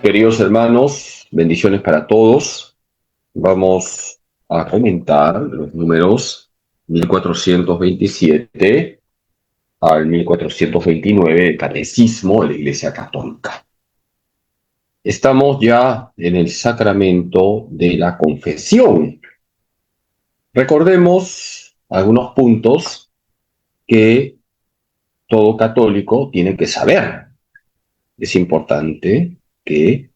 Queridos hermanos, bendiciones para todos. Vamos a comentar los números 1427 al 1429 del Catecismo de la Iglesia Católica. Estamos ya en el sacramento de la confesión. Recordemos algunos puntos que todo católico tiene que saber. Es importante que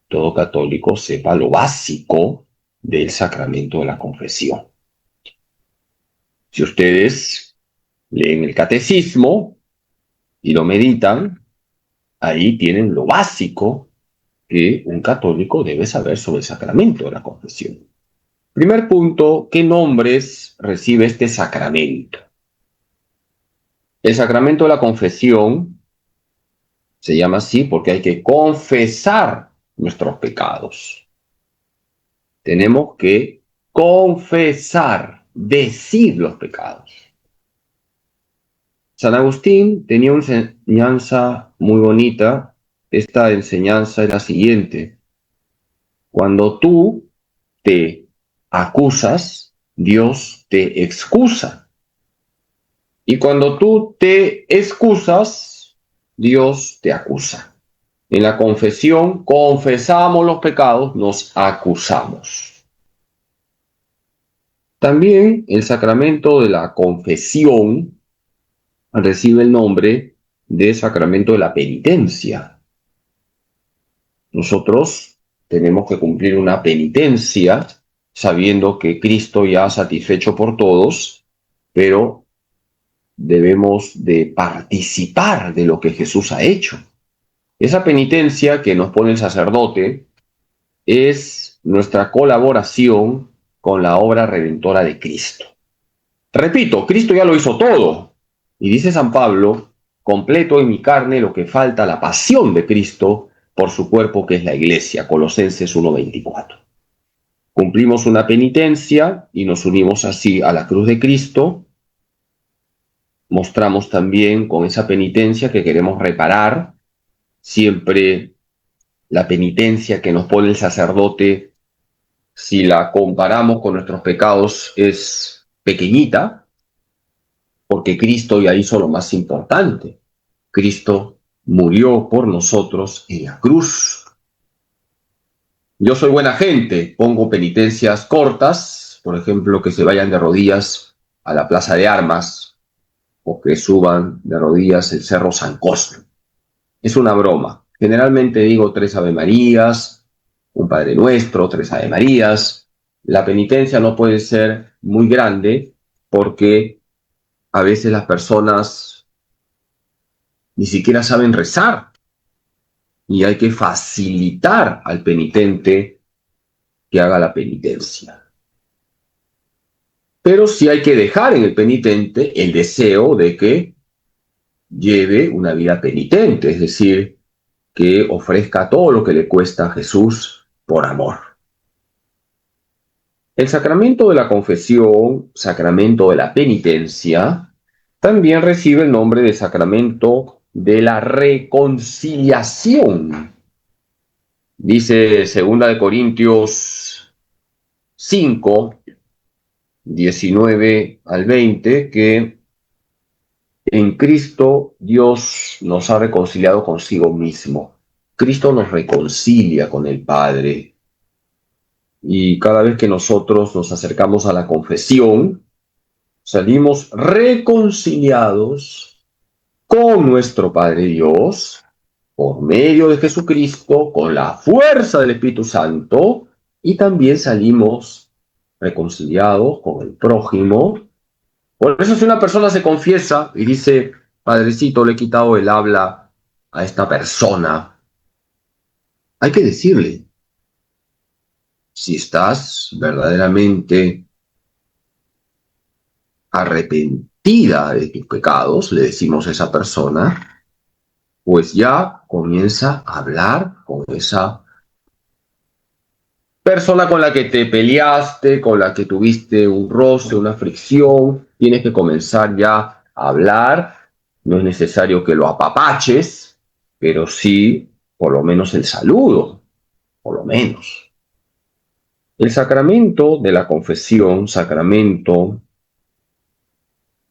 todo católico sepa lo básico del sacramento de la confesión. Si ustedes leen el catecismo y lo meditan, ahí tienen lo básico que un católico debe saber sobre el sacramento de la confesión. Primer punto, ¿qué nombres recibe este sacramento? El sacramento de la confesión se llama así porque hay que confesar nuestros pecados. Tenemos que confesar, decir los pecados. San Agustín tenía una enseñanza muy bonita. Esta enseñanza es la siguiente: cuando tú te acusas, Dios te excusa. Y cuando tú te excusas, Dios te acusa. En la confesión confesamos los pecados, nos acusamos. También el sacramento de la confesión recibe el nombre de sacramento de la penitencia. Nosotros tenemos que cumplir una penitencia sabiendo que Cristo ya ha satisfecho por todos, pero debemos de participar de lo que Jesús ha hecho. Esa penitencia que nos pone el sacerdote es nuestra colaboración con la obra redentora de Cristo. Repito, Cristo ya lo hizo todo. Y dice San Pablo: completo en mi carne lo que falta la pasión de Cristo por su cuerpo que es la Iglesia. Colosenses 1:24. Cumplimos una penitencia y nos unimos así a la cruz de Cristo. Mostramos también con esa penitencia que queremos reparar. Siempre la penitencia que nos pone el sacerdote, si la comparamos con nuestros pecados, es pequeñita, porque Cristo ya hizo lo más importante. Cristo murió por nosotros en la cruz. Yo soy buena gente, pongo penitencias cortas, por ejemplo, que se vayan de rodillas a la Plaza de Armas o que suban de rodillas el Cerro San Cosme. Es una broma. Generalmente digo 3 Ave Marías, un Padre Nuestro, 3 Ave Marías. La penitencia no puede ser muy grande porque a veces las personas ni siquiera saben rezar y hay que facilitar al penitente que haga la penitencia. Pero sí hay que dejar en el penitente el deseo de que lleve una vida penitente, es decir, que ofrezca todo lo que le cuesta a Jesús por amor. El sacramento de la confesión, sacramento de la penitencia, también recibe el nombre de sacramento de la reconciliación. Dice 2 Corintios 5, 19 al 20, que en Cristo Dios nos ha reconciliado consigo mismo. Cristo nos reconcilia con el Padre. Y cada vez que nosotros nos acercamos a la confesión, salimos reconciliados con nuestro Padre Dios, por medio de Jesucristo, con la fuerza del Espíritu Santo, y también salimos reconciliados con el prójimo. Por eso si una persona se confiesa y dice: Padrecito, le he quitado el habla a esta persona, hay que decirle: si estás verdaderamente arrepentida de tus pecados, le decimos a esa persona, pues ya comienza a hablar con esa persona con la que te peleaste, con la que tuviste un roce, una fricción. Tienes que comenzar ya a hablar. No es necesario que lo apapaches, pero sí por lo menos el saludo, por lo menos. El sacramento de la confesión, sacramento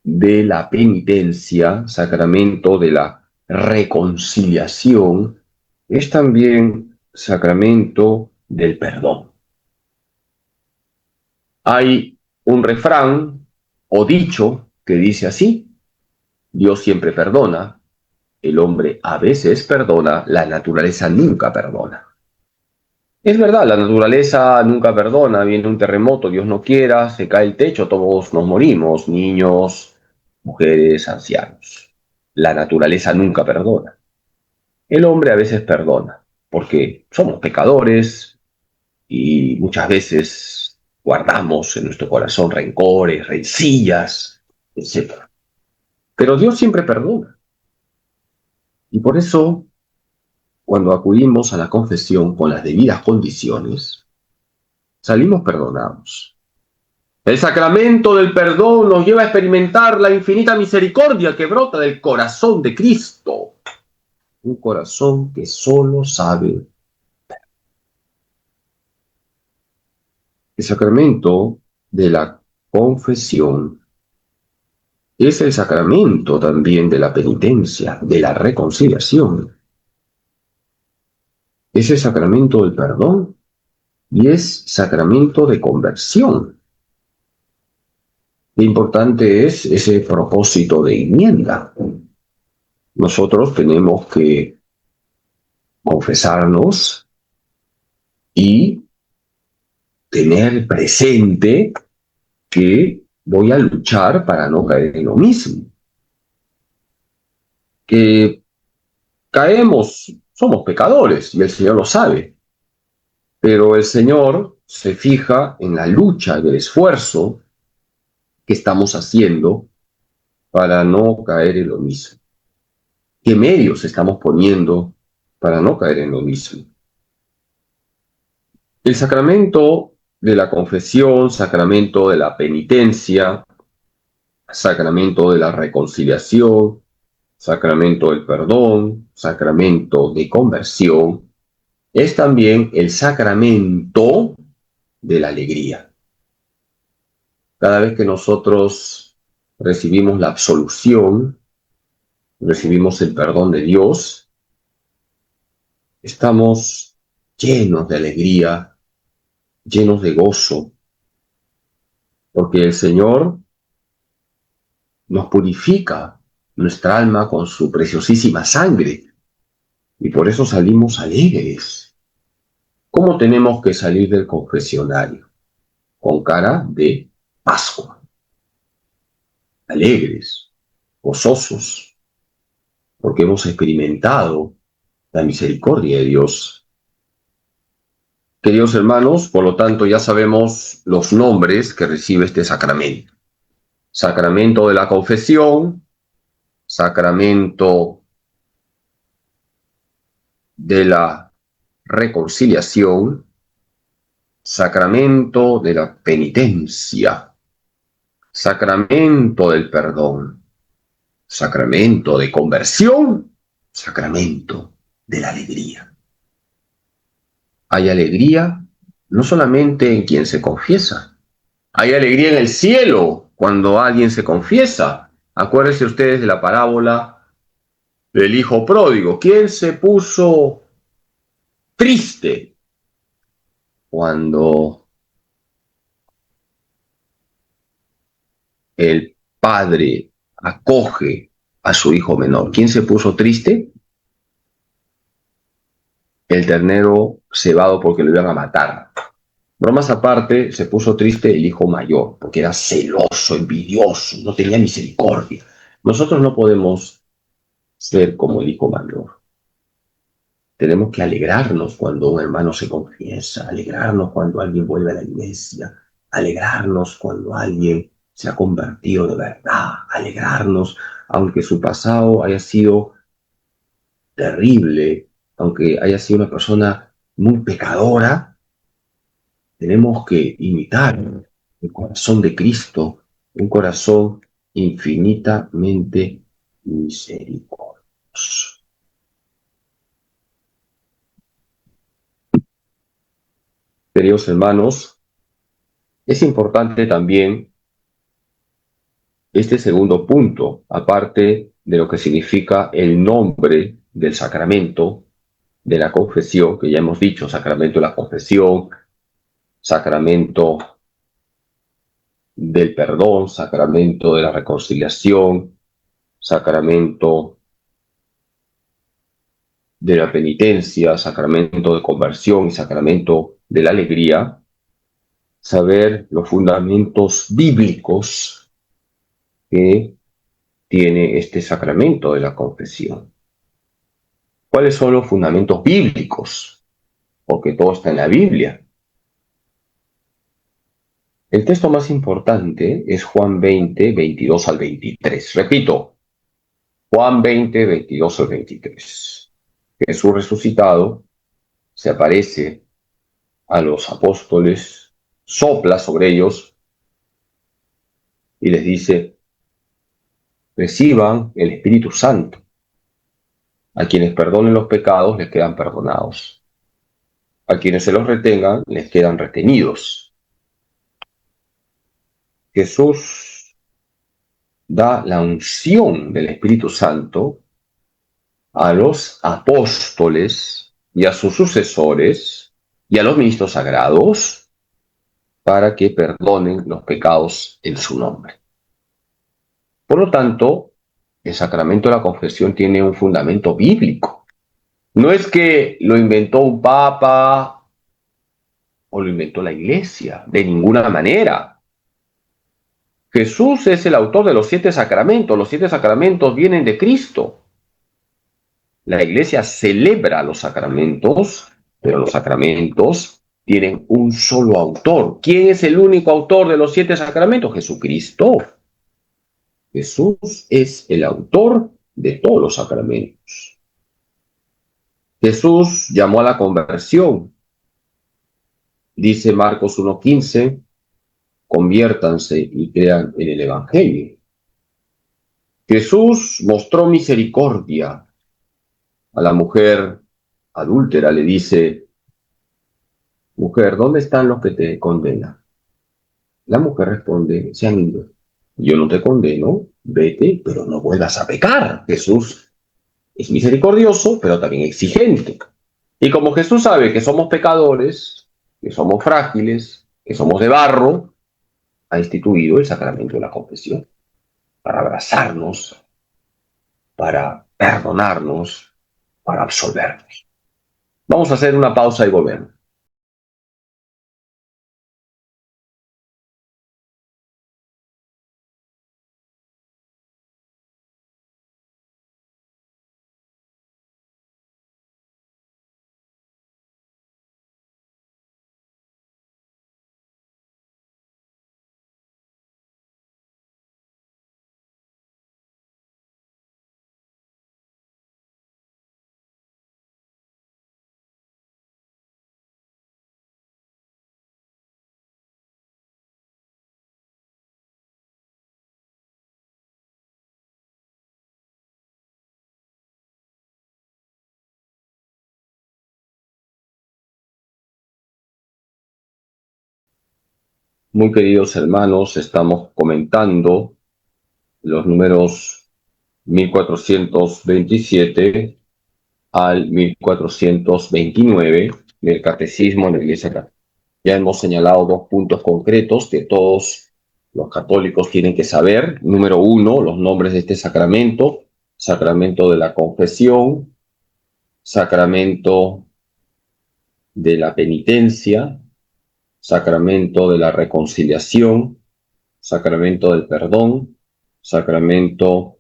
de la penitencia, sacramento de la reconciliación, es también sacramento del perdón. Hay un refrán o dicho que dice así: Dios siempre perdona, el hombre a veces perdona, la naturaleza nunca perdona. Es verdad, la naturaleza nunca perdona, viene un terremoto, Dios no quiera, se cae el techo, todos nos morimos, niños, mujeres, ancianos. La naturaleza nunca perdona. El hombre a veces perdona, porque somos pecadores y muchas veces guardamos en nuestro corazón rencores, rencillas, etc. Pero Dios siempre perdona. Y por eso, cuando acudimos a la confesión con las debidas condiciones, salimos perdonados. El sacramento del perdón nos lleva a experimentar la infinita misericordia que brota del corazón de Cristo. Un corazón que solo sabe. El sacramento de la confesión es el sacramento también de la penitencia, de la reconciliación. Es el sacramento del perdón y es sacramento de conversión. Qué importante es ese propósito de enmienda. Nosotros tenemos que confesarnos y tener presente que voy a luchar para no caer en lo mismo. Que caemos, somos pecadores y el Señor lo sabe, pero el Señor se fija en la lucha y el esfuerzo que estamos haciendo para no caer en lo mismo. ¿Qué medios estamos poniendo para no caer en lo mismo? El sacramento de la confesión, sacramento de la penitencia, sacramento de la reconciliación, sacramento del perdón, sacramento de conversión, es también el sacramento de la alegría. Cada vez que nosotros recibimos la absolución, recibimos el perdón de Dios, estamos llenos de alegría, llenos de gozo, porque el Señor nos purifica nuestra alma con su preciosísima sangre y por eso salimos alegres. ¿Cómo tenemos que salir del confesionario? Con cara de Pascua, alegres, gozosos, porque hemos experimentado la misericordia de Dios. Queridos hermanos, por lo tanto ya sabemos los nombres que recibe este sacramento. Sacramento de la confesión, sacramento de la reconciliación, sacramento de la penitencia, sacramento del perdón, sacramento de conversión, sacramento de la alegría. Hay alegría no solamente en quien se confiesa, hay alegría en el cielo cuando alguien se confiesa. Acuérdense ustedes de la parábola del hijo pródigo. ¿Quién se puso triste cuando el padre acoge a su hijo menor? ¿Quién se puso triste? El ternero cebado porque lo iban a matar. Bromas aparte, se puso triste el hijo mayor, porque era celoso, envidioso, no tenía misericordia. Nosotros no podemos ser como el hijo mayor. Tenemos que alegrarnos cuando un hermano se confiesa, alegrarnos cuando alguien vuelve a la iglesia, alegrarnos cuando alguien se ha convertido de verdad, alegrarnos aunque su pasado haya sido terrible, aunque haya sido una persona muy pecadora. Tenemos que imitar el corazón de Cristo, un corazón infinitamente misericordioso. queridos hermanos, es importante también este segundo punto, aparte de lo que significa el nombre del sacramento de la confesión, que ya hemos dicho, sacramento de la confesión, sacramento del perdón, sacramento de la reconciliación, sacramento de la penitencia, sacramento de conversión y sacramento de la alegría, saber los fundamentos bíblicos que tiene este sacramento de la confesión. ¿Cuáles son los fundamentos bíblicos? Porque todo está en la Biblia. El texto más importante es Juan 20, 22 al 23. Repito, Juan 20, 22 al 23. Jesús resucitado se aparece a los apóstoles, sopla sobre ellos y les dice: reciban el Espíritu Santo. A quienes perdonen los pecados les quedan perdonados. A quienes se los retengan les quedan retenidos. Jesús da la unción del Espíritu Santo a los apóstoles y a sus sucesores y a los ministros sagrados para que perdonen los pecados en su nombre. Por lo tanto, el sacramento de la confesión tiene un fundamento bíblico. No es que lo inventó un papa o lo inventó la iglesia, de ninguna manera. Jesús es el autor de los 7 sacramentos. Los 7 sacramentos vienen de Cristo. La iglesia celebra los sacramentos, pero los sacramentos tienen un solo autor. ¿Quién es el único autor de los 7 sacramentos? Jesucristo. Jesús es el autor de todos los sacramentos. Jesús llamó a la conversión. Dice Marcos 1:15, conviértanse y crean en el Evangelio. Jesús mostró misericordia a la mujer adúltera. Le dice: mujer, ¿dónde están los que te condenan? La mujer responde: se han ido. Yo no te condeno, vete, pero no vuelvas a pecar. Jesús es misericordioso, pero también exigente. Y como Jesús sabe que somos pecadores, que somos frágiles, que somos de barro, ha instituido el sacramento de la confesión para abrazarnos, para perdonarnos, para absolvernos. Vamos a hacer una pausa y volvemos. Muy queridos hermanos, estamos comentando los números 1427 al 1429 del Catecismo de la Iglesia Católica. Ya hemos señalado 2 puntos concretos que todos los católicos tienen que saber. Número 1, los nombres de este sacramento: sacramento de la confesión, sacramento de la penitencia, sacramento de la reconciliación, sacramento del perdón, sacramento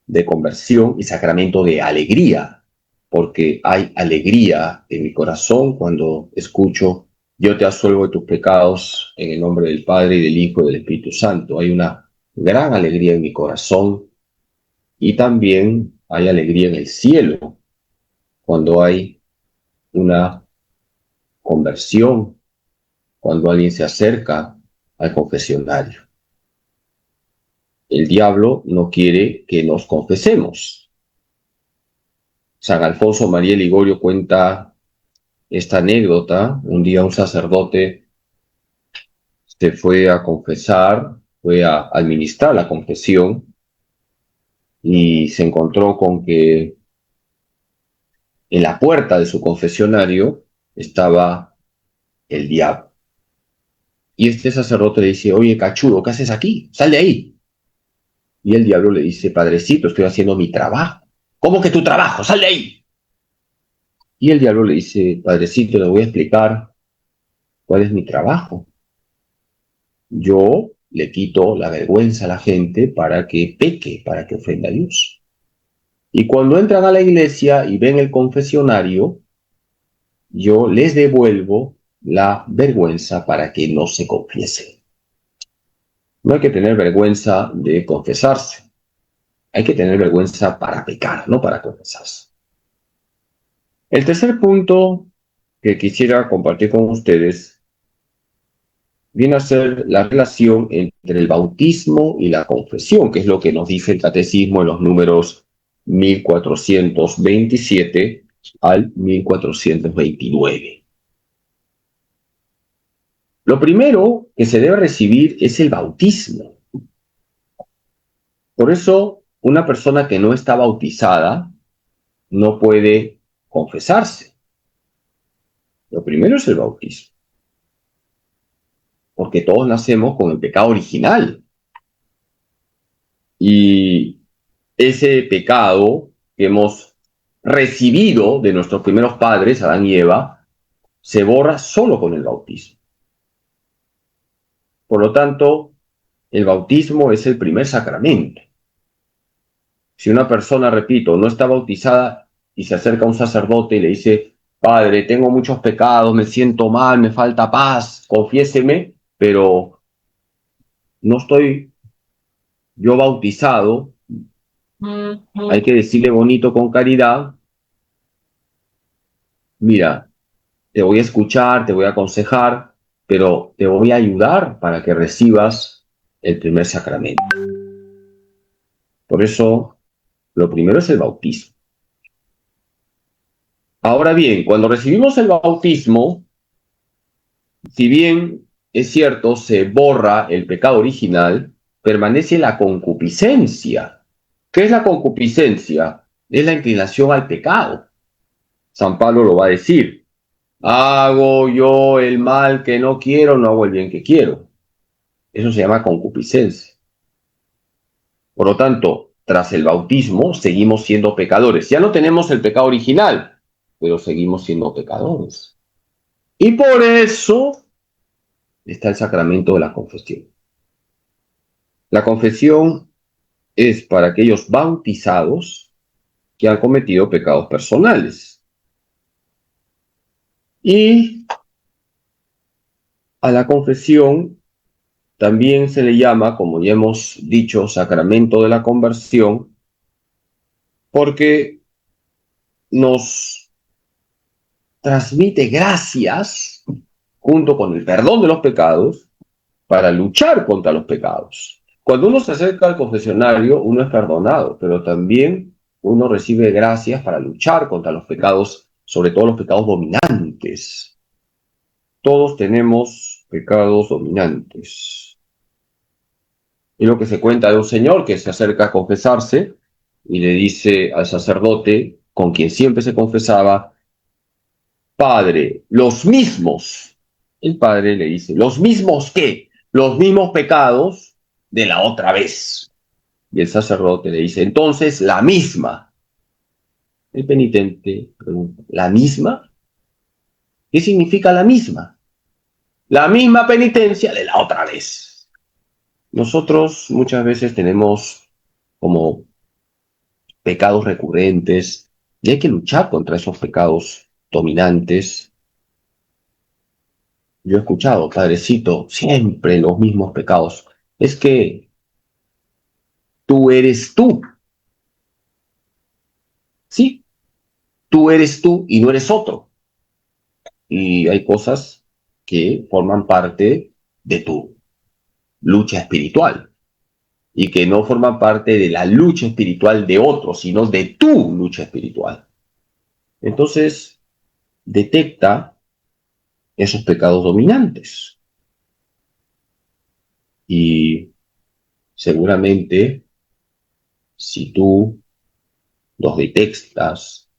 de conversión y sacramento de alegría, porque hay alegría en mi corazón cuando escucho: yo te absuelvo de tus pecados en el nombre del Padre y del Hijo y del Espíritu Santo. Hay una gran alegría en mi corazón y también hay alegría en el cielo cuando hay una conversión, cuando alguien se acerca al confesionario. El diablo no quiere que nos confesemos. San Alfonso María Ligorio cuenta esta anécdota. Un día un sacerdote se fue a confesar, fue a administrar la confesión y se encontró con que en la puerta de su confesionario estaba el diablo. Y este sacerdote le dice, oye, cachudo, ¿qué haces aquí? Sal de ahí. Y el diablo le dice, padrecito, estoy haciendo mi trabajo. ¿Cómo que tu trabajo? Sal de ahí. Y el diablo le dice, padrecito, le voy a explicar cuál es mi trabajo. Yo le quito la vergüenza a la gente para que peque, para que ofenda a Dios. Y cuando entran a la iglesia y ven el confesionario, yo les devuelvo la vergüenza para que no se confiesen. No hay que tener vergüenza de confesarse. Hay que tener vergüenza para pecar, no para confesarse. El tercer punto que quisiera compartir con ustedes viene a ser la relación entre el bautismo y la confesión, que es lo que nos dice el catecismo en los números 1427 al 1429. Lo primero que se debe recibir es el bautismo. Por eso, una persona que no está bautizada no puede confesarse. Lo primero es el bautismo, porque todos nacemos con el pecado original. Y ese pecado que hemos recibido de nuestros primeros padres, Adán y Eva, se borra solo con el bautismo. Por lo tanto, el bautismo es el primer sacramento. Si una persona, repito, no está bautizada y se acerca a un sacerdote y le dice, Padre, tengo muchos pecados, me siento mal, me falta paz, confiéseme, pero no estoy yo bautizado, hay que decirle bonito con caridad, mira, te voy a escuchar, te voy a aconsejar, pero te voy a ayudar para que recibas el primer sacramento. Por eso, lo primero es el bautismo. Ahora bien, cuando recibimos el bautismo, si bien es cierto, se borra el pecado original, permanece la concupiscencia. ¿Qué es la concupiscencia? Es la inclinación al pecado. San Pablo lo va a decir. Hago yo el mal que no quiero, no hago el bien que quiero. Eso se llama concupiscencia. Por lo tanto, tras el bautismo, seguimos siendo pecadores. Ya no tenemos el pecado original, pero seguimos siendo pecadores. Y por eso está el sacramento de la confesión. La confesión es para aquellos bautizados que han cometido pecados personales. Y a la confesión también se le llama, como ya hemos dicho, sacramento de la conversión, porque nos transmite gracias junto con el perdón de los pecados para luchar contra los pecados. Cuando uno se acerca al confesionario, uno es perdonado, pero también uno recibe gracias para luchar contra los pecados, sobre todo los pecados dominantes. Todos tenemos pecados dominantes. Es lo que se cuenta de un señor que se acerca a confesarse y le dice al sacerdote, con quien siempre se confesaba, Padre, los mismos. El padre le dice, ¿los mismos qué? Los mismos pecados de la otra vez. Y el sacerdote le dice, entonces la misma. El penitente pregunta, ¿la misma? ¿Qué significa la misma? La misma penitencia de la otra vez. Nosotros muchas veces tenemos como pecados recurrentes y hay que luchar contra esos pecados dominantes. Yo he escuchado, padrecito, siempre los mismos pecados. Es que tú eres tú. Sí, tú eres tú y no eres otro. Y hay cosas que forman parte de tu lucha espiritual y que no forman parte de la lucha espiritual de otro, sino de tu lucha espiritual. Entonces, detecta esos pecados dominantes. Y seguramente, si tú los detectas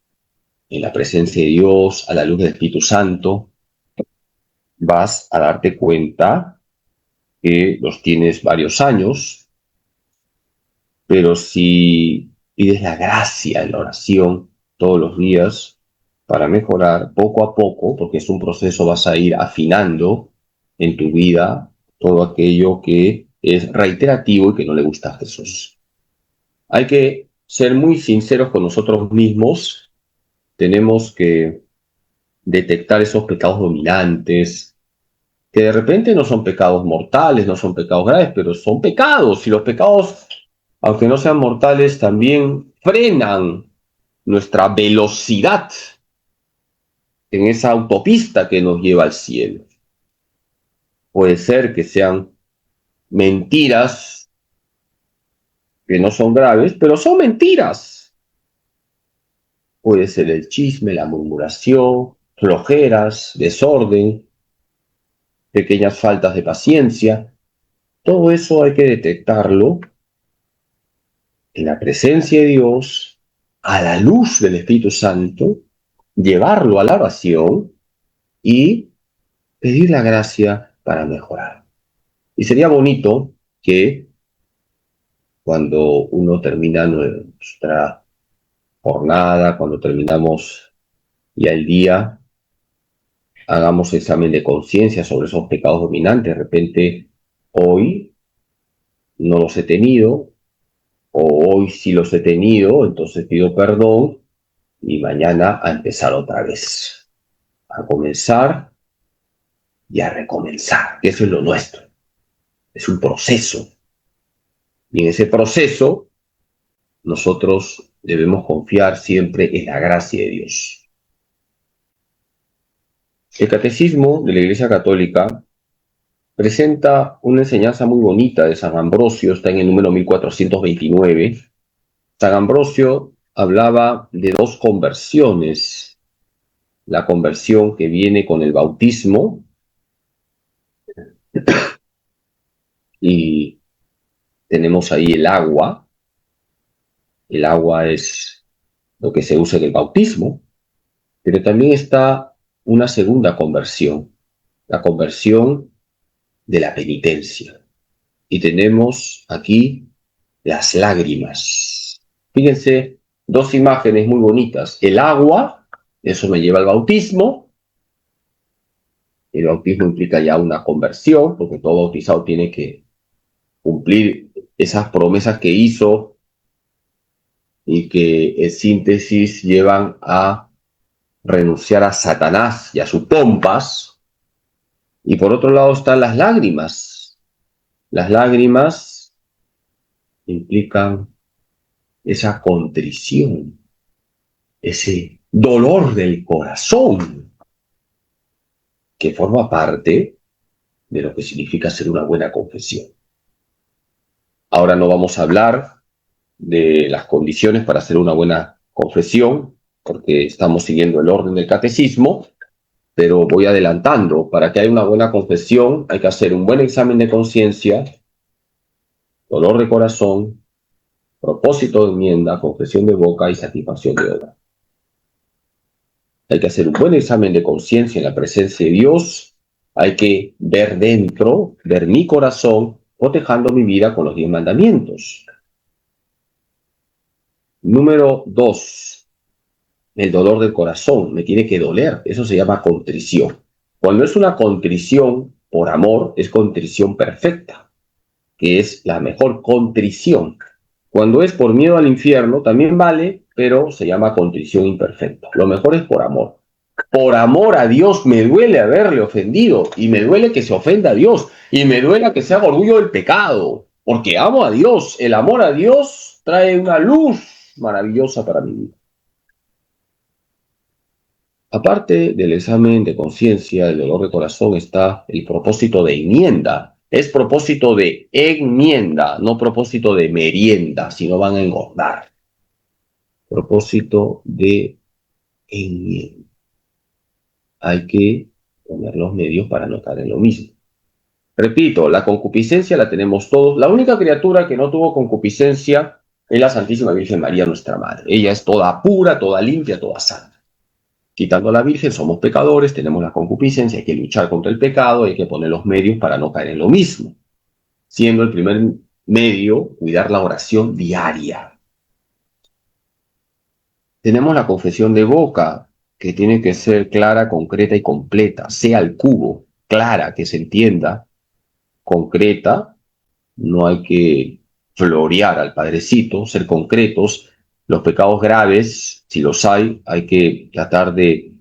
en la presencia de Dios, a la luz del Espíritu Santo, vas a darte cuenta que los tienes varios años, pero si pides la gracia en la oración todos los días para mejorar poco a poco, porque es un proceso, vas a ir afinando en tu vida todo aquello que es reiterativo y que no le gusta a Jesús. Hay que ser muy sinceros con nosotros mismos, tenemos que detectar esos pecados dominantes, que de repente no son pecados mortales, no son pecados graves, pero son pecados, y los pecados, aunque no sean mortales, también frenan nuestra velocidad en esa autopista que nos lleva al cielo. Puede ser que sean mentiras que no son graves, pero son mentiras. Puede ser el chisme, la murmuración, flojeras, desorden, pequeñas faltas de paciencia. Todo eso hay que detectarlo en la presencia de Dios, a la luz del Espíritu Santo, llevarlo a la oración y pedir la gracia para mejorar. Y sería bonito que cuando uno termina nuestra jornada, cuando terminamos ya el día, hagamos examen de conciencia sobre esos pecados dominantes. De repente, hoy no los he tenido, o hoy sí los he tenido, entonces pido perdón y mañana a empezar otra vez. A comenzar y a recomenzar, que eso es lo nuestro. Es un proceso. Y en ese proceso nosotros debemos confiar siempre en la gracia de Dios. El Catecismo de la Iglesia Católica presenta una enseñanza muy bonita de San Ambrosio, está en el número 1429. San Ambrosio hablaba de dos conversiones. La conversión que viene con el bautismo y tenemos ahí el agua. El agua es lo que se usa en el bautismo, pero también está una segunda conversión, la conversión de la penitencia. Y tenemos aquí las lágrimas. Fíjense, dos imágenes muy bonitas. El agua, eso me lleva al bautismo. El bautismo implica ya una conversión, porque todo bautizado tiene que cumplir esas promesas que hizo y que en síntesis llevan a renunciar a Satanás y a sus pompas. Y por otro lado están las lágrimas. Las lágrimas implican esa contrición, ese dolor del corazón que forma parte de lo que significa hacer una buena confesión. Ahora no vamos a hablar de las condiciones para hacer una buena confesión, porque estamos siguiendo el orden del catecismo, pero voy adelantando. Para que haya una buena confesión hay que hacer un buen examen de conciencia, dolor de corazón, propósito de enmienda, confesión de boca y satisfacción de obra. Hay que hacer un buen examen de conciencia en la presencia de Dios. Hay que ver dentro, ver mi corazón, cotejando mi vida con los 10 mandamientos. Número 2, el dolor del corazón. Me tiene que doler. Eso se llama contrición. Cuando es una contrición por amor, es contrición perfecta, que es la mejor contrición. Cuando es por miedo al infierno, también vale, pero se llama contrición imperfecta. Lo mejor es por amor. Por amor a Dios me duele haberle ofendido, y me duele que se ofenda a Dios, y me duele que se haga orgullo del pecado, porque amo a Dios. El amor a Dios trae una luz maravillosa para mi vida. Aparte del examen de conciencia, del dolor de corazón, está el propósito de enmienda. Es propósito de enmienda, no propósito de merienda, si no van a engordar. Propósito de enmienda. hay que poner los medios para no caer en lo mismo. Repito, la concupiscencia la tenemos todos. La única criatura que no tuvo concupiscencia es la Santísima Virgen María, nuestra Madre. Ella es toda pura, toda limpia, toda santa. Quitando a la Virgen, somos pecadores, tenemos la concupiscencia, hay que luchar contra el pecado, hay que poner los medios para no caer en lo mismo. Siendo el primer medio cuidar la oración diaria. Tenemos la confesión de boca, que tiene que ser clara, concreta y completa, sea al cubo, clara, que se entienda, concreta, no hay que florear al Padrecito, ser concretos. Los pecados graves, si los hay que tratar de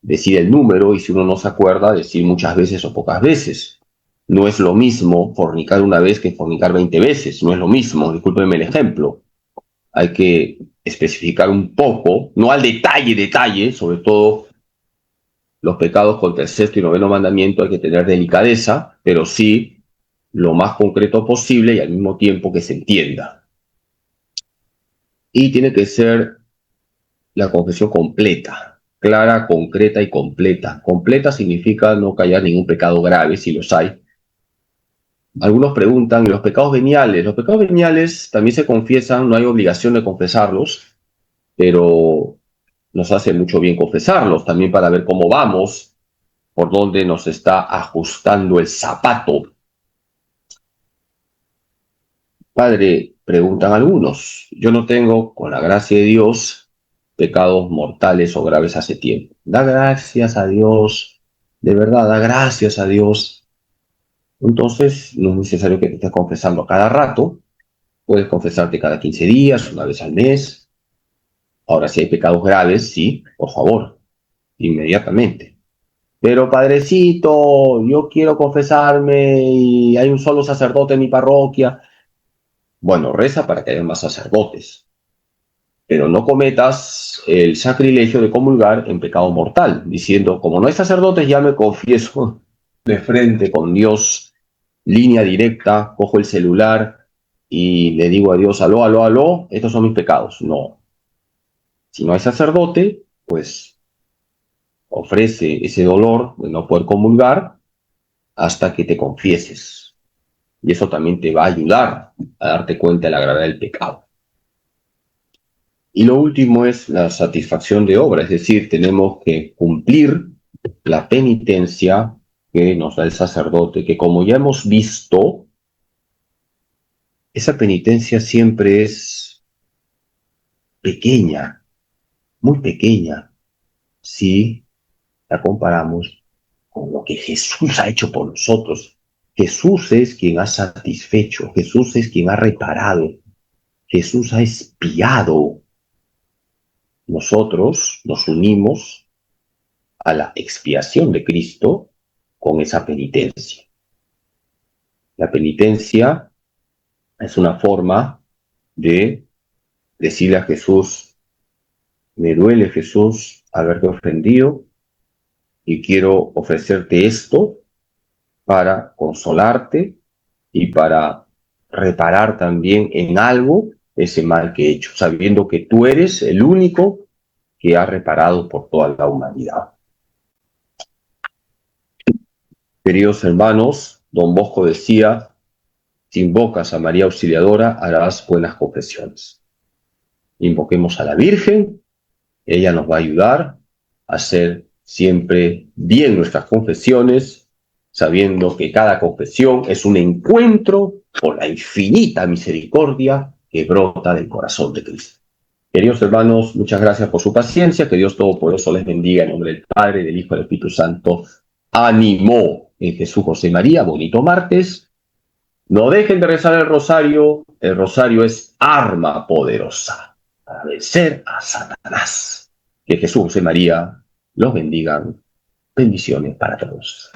decir el número y si uno no se acuerda, decir muchas veces o pocas veces. No es lo mismo fornicar una vez que fornicar 20 veces, no es lo mismo, discúlpenme el ejemplo. Hay que especificar un poco, no al detalle, sobre todo los pecados contra el sexto y noveno mandamiento hay que tener delicadeza, pero sí lo más concreto posible y al mismo tiempo que se entienda. Y tiene que ser la confesión completa, clara, concreta y completa. Completa significa no callar ningún pecado grave, si los hay. Algunos preguntan, ¿los pecados veniales? Los pecados veniales también se confiesan, no hay obligación de confesarlos, pero nos hace mucho bien confesarlos, también para ver cómo vamos, por dónde nos está ajustando el zapato. Padre, preguntan algunos, yo no tengo, con la gracia de Dios, pecados mortales o graves hace tiempo. Da gracias a Dios, de verdad, da gracias a Dios. Entonces, no es necesario que te estés confesando cada rato, puedes confesarte cada 15 días, una vez al mes. Ahora, si hay pecados graves, sí, por favor, inmediatamente. Pero padrecito, yo quiero confesarme y hay un solo sacerdote en mi parroquia. Bueno, reza para que haya más sacerdotes, pero no cometas el sacrilegio de comulgar en pecado mortal, diciendo, como no hay sacerdotes, ya me confieso de frente con Dios, línea directa, cojo el celular y le digo a Dios, aló, aló, aló, estos son mis pecados. No, si no hay sacerdote, pues ofrece ese dolor de no poder comulgar hasta que te confieses. Y eso también te va a ayudar a darte cuenta de la gravedad del pecado. Y lo último es la satisfacción de obra, es decir, tenemos que cumplir la penitencia que nos da el sacerdote, que como ya hemos visto, esa penitencia siempre es pequeña, muy pequeña, si la comparamos con lo que Jesús ha hecho por nosotros. Jesús es quien ha satisfecho, Jesús es quien ha reparado, Jesús ha expiado. Nosotros nos unimos a la expiación de Cristo con esa penitencia. La penitencia es una forma de decirle a Jesús, me duele Jesús haberte ofendido y quiero ofrecerte esto para consolarte y para reparar también en algo ese mal que he hecho, sabiendo que tú eres el único que ha reparado por toda la humanidad. Queridos hermanos, don Bosco decía, si invocas a María Auxiliadora, harás buenas confesiones. Invoquemos a la Virgen, ella nos va a ayudar a hacer siempre bien nuestras confesiones, sabiendo que cada confesión es un encuentro con la infinita misericordia que brota del corazón de Cristo. Queridos hermanos, muchas gracias por su paciencia, que Dios Todopoderoso les bendiga en nombre del Padre, del Hijo y del Espíritu Santo. Ánimo en Jesús, José y María, bonito martes. No dejen de rezar el rosario es arma poderosa para vencer a Satanás. Que Jesús y María los bendigan. Bendiciones para todos.